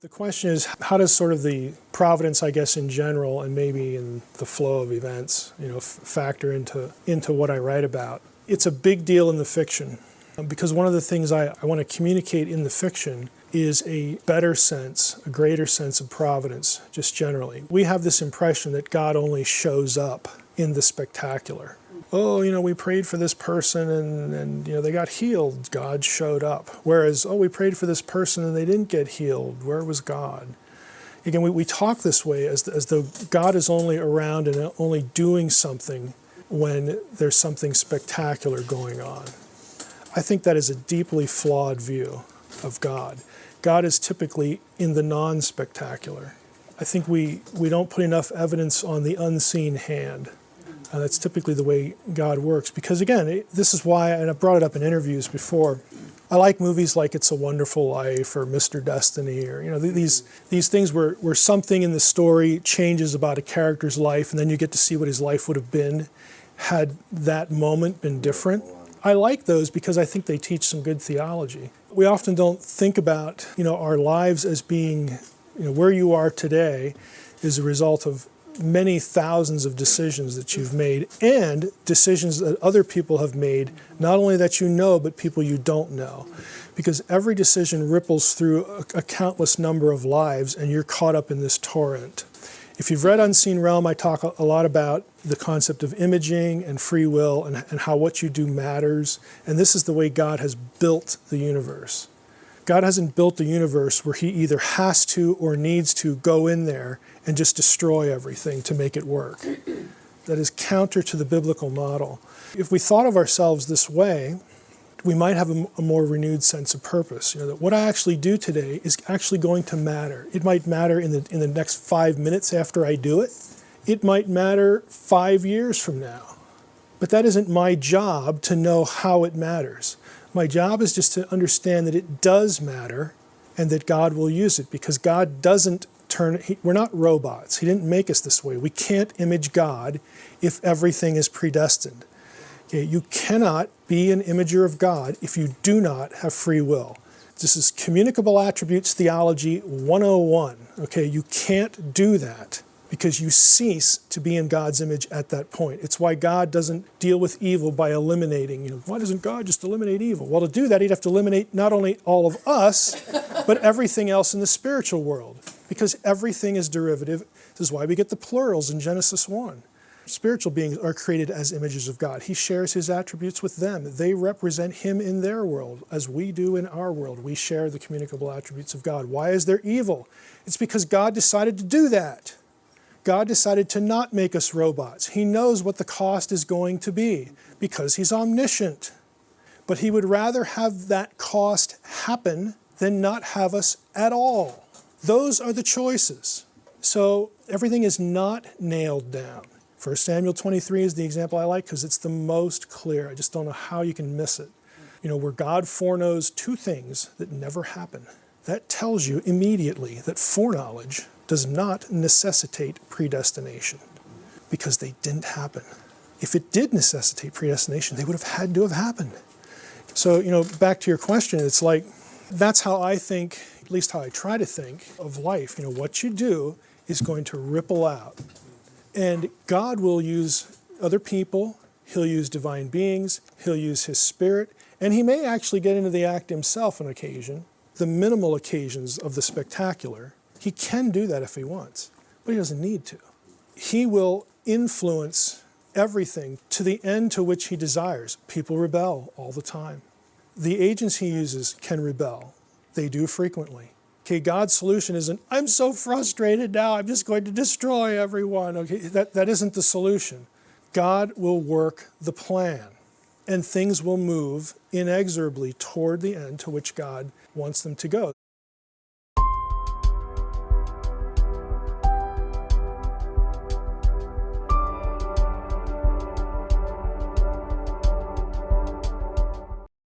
The question is, how does sort of the providence, I guess, in general, and maybe in the flow of events, factor into what I write about? It's a big deal in the fiction, because one of the things I want to communicate in the fiction is a better sense, a greater sense of providence, just generally. We have this impression that God only shows up in the spectacular. Oh, we prayed for this person and they got healed. God showed up. Whereas, we prayed for this person and they didn't get healed. Where was God? Again, we talk this way as though God is only around and only doing something when there's something spectacular going on. I think that is a deeply flawed view of God. God is typically in the non-spectacular. I think we don't put enough evidence on the unseen hand. That's typically the way God works. Because again, this is why, and I've brought it up in interviews before, I like movies like It's a Wonderful Life or Mr. Destiny, or these things where something in the story changes about a character's life, and then you get to see what his life would have been had that moment been different. I like those because I think they teach some good theology. We often don't think about our lives as being, where you are today is a result of many thousands of decisions that you've made and decisions that other people have made, not only that but people you don't know. Because every decision ripples through a countless number of lives, and you're caught up in this torrent. If you've read Unseen Realm, I talk a lot about the concept of imaging and free will and how what you do matters. And this is the way God has built the universe. God hasn't built the universe where he either has to or needs to go in there and just destroy everything to make it work. That is counter to the biblical model. If we thought of ourselves this way, we might have a more renewed sense of purpose. That what I actually do today is actually going to matter. It might matter in the next 5 minutes after I do it. It might matter 5 years from now. But that isn't my job to know how it matters. My job is just to understand that it does matter and that God will use it, because God doesn't we're not robots. He didn't make us this way. We can't image God if everything is predestined. Okay, you cannot be an imager of God if you do not have free will. This is communicable attributes theology 101. Okay, you can't do that because you cease to be in God's image at that point. It's why God doesn't deal with evil by eliminating. Why doesn't God just eliminate evil? Well, to do that, he'd have to eliminate not only all of us, but everything else in the spiritual world, because everything is derivative. This is why we get the plurals in Genesis 1. Spiritual beings are created as images of God. He shares his attributes with them. They represent him in their world, as we do in our world. We share the communicable attributes of God. Why is there evil? It's because God decided to do that. God decided to not make us robots. He knows what the cost is going to be because he's omniscient. But he would rather have that cost happen than not have us at all. Those are the choices. So everything is not nailed down. 1 Samuel 23 is the example I like because it's the most clear. I just don't know how you can miss it. Where God foreknows two things that never happen. That tells you immediately that foreknowledge does not necessitate predestination, because they didn't happen. If it did necessitate predestination, they would have had to have happened. So, back to your question, it's like, that's how I think, at least how I try to think of life. What you do is going to ripple out. And God will use other people, he'll use divine beings, he'll use his spirit, and he may actually get into the act himself on occasion, the minimal occasions of the spectacular. He can do that if he wants, but he doesn't need to. He will influence everything to the end to which he desires. People rebel all the time. The agents he uses can rebel. They do frequently. Okay, God's solution isn't, I'm so frustrated now, I'm just going to destroy everyone. Okay, that isn't the solution. God will work the plan, and things will move inexorably toward the end to which God wants them to go.